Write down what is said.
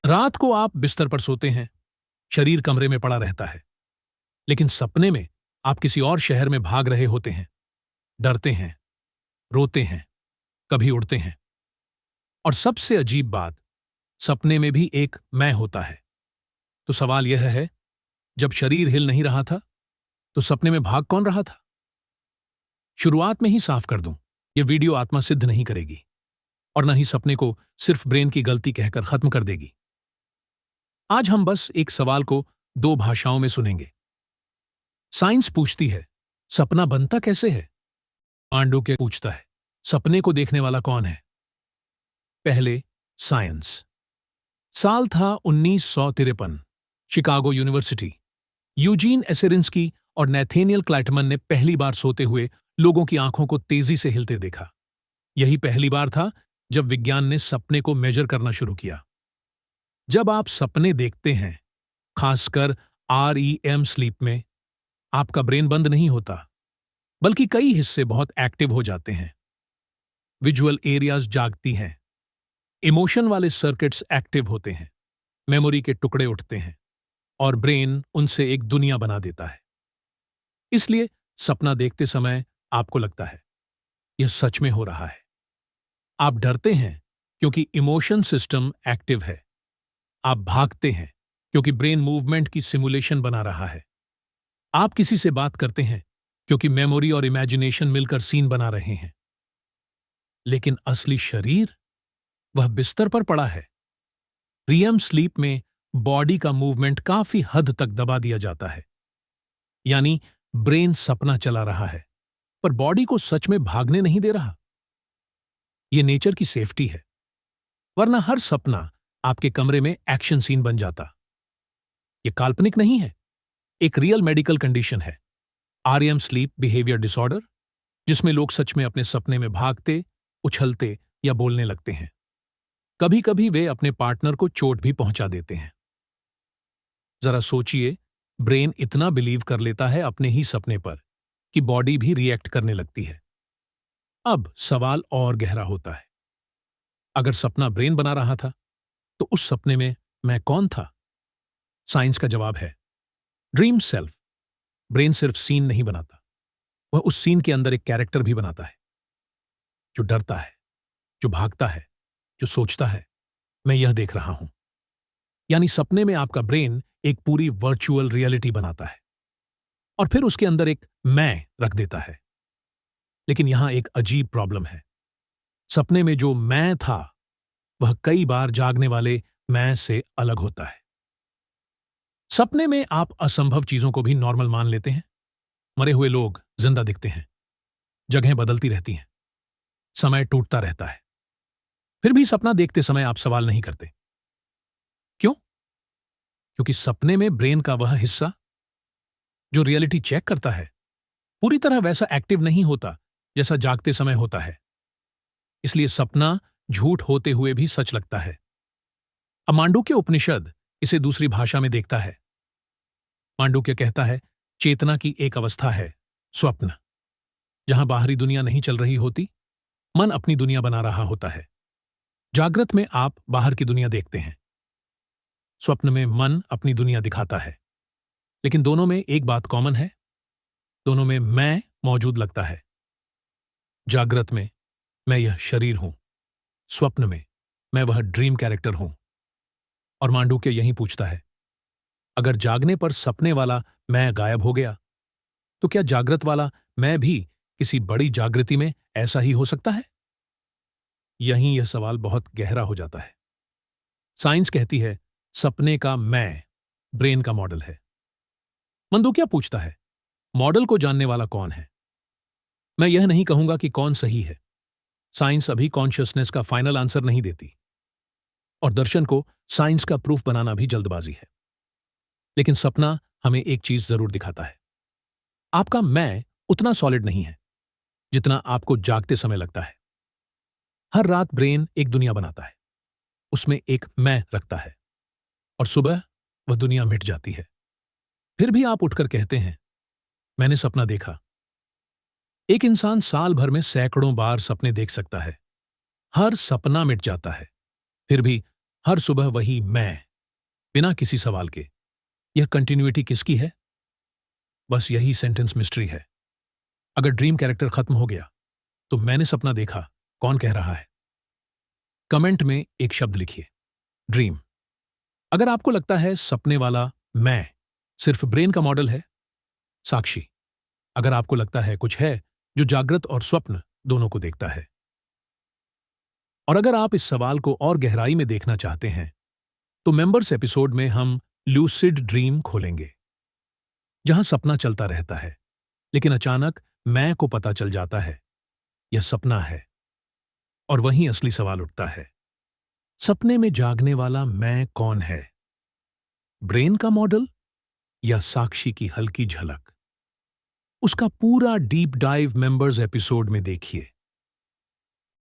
रात को आप बिस्तर पर सोते हैं, शरीर कमरे में पड़ा रहता है, लेकिन सपने में आप किसी और शहर में भाग रहे होते हैं, डरते हैं, रोते हैं, कभी उड़ते हैं। और सबसे अजीब बात, सपने में भी एक मैं होता है। तो सवाल यह है, जब शरीर हिल नहीं रहा था, तो सपने में भाग कौन रहा था? शुरुआत में ही साफ कर दूं, यह वीडियो आत्मा सिद्ध नहीं करेगी और न ही सपने को सिर्फ ब्रेन की गलती कहकर खत्म कर देगी। आज हम बस एक सवाल को दो भाषाओं में सुनेंगे। साइंस पूछती है, सपना बनता कैसे है? मांडुक्य पूछता है, सपने को देखने वाला कौन है? पहले साइंस। साल था 1953। Chicago university. यूजीन एसेरिंस्की और नैथेनियल क्लाइटमन ने पहली बार सोते हुए लोगों की आंखों को तेजी से हिलते देखा। यही पहली बार था जब विज्ञान ने सपने को मेजर करना शुरू किया। जब आप सपने देखते हैं, खासकर REM स्लीप में, आपका ब्रेन बंद नहीं होता, बल्कि कई हिस्से बहुत एक्टिव हो जाते हैं। विजुअल एरियाज जागती हैं, इमोशन वाले सर्किट्स एक्टिव होते हैं, मेमोरी के टुकड़े उठते हैं और ब्रेन उनसे एक दुनिया बना देता है। इसलिए सपना देखते समय आपको लगता है यह सच में हो रहा है। आप डरते हैं क्योंकि इमोशन सिस्टम एक्टिव है। आप भागते हैं क्योंकि ब्रेन मूवमेंट की सिमुलेशन बना रहा है। आप किसी से बात करते हैं क्योंकि मेमोरी और इमेजिनेशन मिलकर सीन बना रहे हैं। लेकिन असली शरीर, वह बिस्तर पर पड़ा है। REM स्लीप में बॉडी का मूवमेंट काफी हद तक दबा दिया जाता है, यानी ब्रेन सपना चला रहा है पर बॉडी को सच में भागने नहीं दे रहा। यह नेचर की सेफ्टी है, वरना हर सपना आपके कमरे में एक्शन सीन बन जाता। यह काल्पनिक नहीं है, एक रियल मेडिकल कंडीशन है, REM स्लीप बिहेवियर डिसऑर्डर, जिसमें लोग सच में अपने सपने में भागते, उछलते या बोलने लगते हैं। कभी कभी वे अपने पार्टनर को चोट भी पहुंचा देते हैं। जरा सोचिए, ब्रेन इतना बिलीव कर लेता है अपने ही सपने पर कि बॉडी भी रिएक्ट करने लगती है। अब सवाल और गहरा होता है, अगर सपना ब्रेन बना रहा था, तो उस सपने में मैं कौन था? साइंस का जवाब है ड्रीम सेल्फ। ब्रेन सिर्फ सीन नहीं बनाता, वह उस सीन के अंदर एक कैरेक्टर भी बनाता है, जो डरता है, जो भागता है, जो सोचता है, मैं यह देख रहा हूं। यानी सपने में आपका ब्रेन एक पूरी वर्चुअल रियलिटी बनाता है और फिर उसके अंदर एक मैं रख देता है। लेकिन यहां एक अजीब प्रॉब्लम है। सपने में जो मैं था, वह कई बार जागने वाले मैं से अलग होता है। सपने में आप असंभव चीजों को भी नॉर्मल मान लेते हैं। मरे हुए लोग जिंदा दिखते हैं, जगहें बदलती रहती हैं, समय टूटता रहता है। फिर भी सपना देखते समय आप सवाल नहीं करते। क्यों? क्योंकि सपने में ब्रेन का वह हिस्सा जो रियलिटी चेक करता है, पूरी तरह वैसा एक्टिव नहीं होता जैसा जागते समय होता है। इसलिए सपना झूठ होते हुए भी सच लगता है। अब मांडुक्य उपनिषद इसे दूसरी भाषा में देखता है। मांडुक्य कहता है, चेतना की एक अवस्था है, स्वप्न, जहां बाहरी दुनिया नहीं चल रही होती, मन अपनी दुनिया बना रहा होता है। जागृत में आप बाहर की दुनिया देखते हैं, स्वप्न में मन अपनी दुनिया दिखाता है। लेकिन दोनों में एक बात कॉमन है, दोनों में मैं मौजूद लगता है। जागृत में मैं यह शरीर हूं, स्वप्न में मैं वह ड्रीम कैरेक्टर हूं। और मांडुक्य यही पूछता है, अगर जागने पर सपने वाला मैं गायब हो गया, तो क्या जागृत वाला मैं भी किसी बड़ी जागृति में ऐसा ही हो सकता है? यहीं यह सवाल बहुत गहरा हो जाता है। साइंस कहती है, सपने का मैं ब्रेन का मॉडल है। मांडुक्य पूछता है, मॉडल को जानने वाला कौन है? मैं यह नहीं कहूंगा कि कौन सही है। साइंस अभी कॉन्शियसनेस का फाइनल आंसर नहीं देती, और दर्शन को साइंस का प्रूफ बनाना भी जल्दबाजी है। लेकिन सपना हमें एक चीज जरूर दिखाता है, आपका मैं उतना सॉलिड नहीं है जितना आपको जागते समय लगता है। हर रात ब्रेन एक दुनिया बनाता है, उसमें एक मैं रखता है, और सुबह वह दुनिया मिट जाती है। फिर भी आप उठकर कहते हैं, मैंने सपना देखा। एक इंसान साल भर में सैकड़ों बार सपने देख सकता है, हर सपना मिट जाता है, फिर भी हर सुबह वही मैं, बिना किसी सवाल के। यह कंटिन्यूटी किसकी है? बस यही सेंटेंस मिस्ट्री है। अगर ड्रीम कैरेक्टर खत्म हो गया तो मैंने सपना देखा कौन कह रहा है? कमेंट में एक शब्द लिखिए, ड्रीम। अगर आपको लगता है सपने वाला मैं सिर्फ ब्रेन का मॉडल है, साक्षी। अगर आपको लगता है कुछ है जो जागृत और स्वप्न दोनों को देखता है। और अगर आप इस सवाल को और गहराई में देखना चाहते हैं तो मेंबर्स एपिसोड में हम लूसिड ड्रीम खोलेंगे, जहां सपना चलता रहता है लेकिन अचानक मैं को पता चल जाता है यह सपना है। और वहीं असली सवाल उठता है, सपने में जागने वाला मैं कौन है? ब्रेन का मॉडल या साक्षी की हल्की झलक? उसका पूरा डीप डाइव मेंबर्स एपिसोड में देखिए।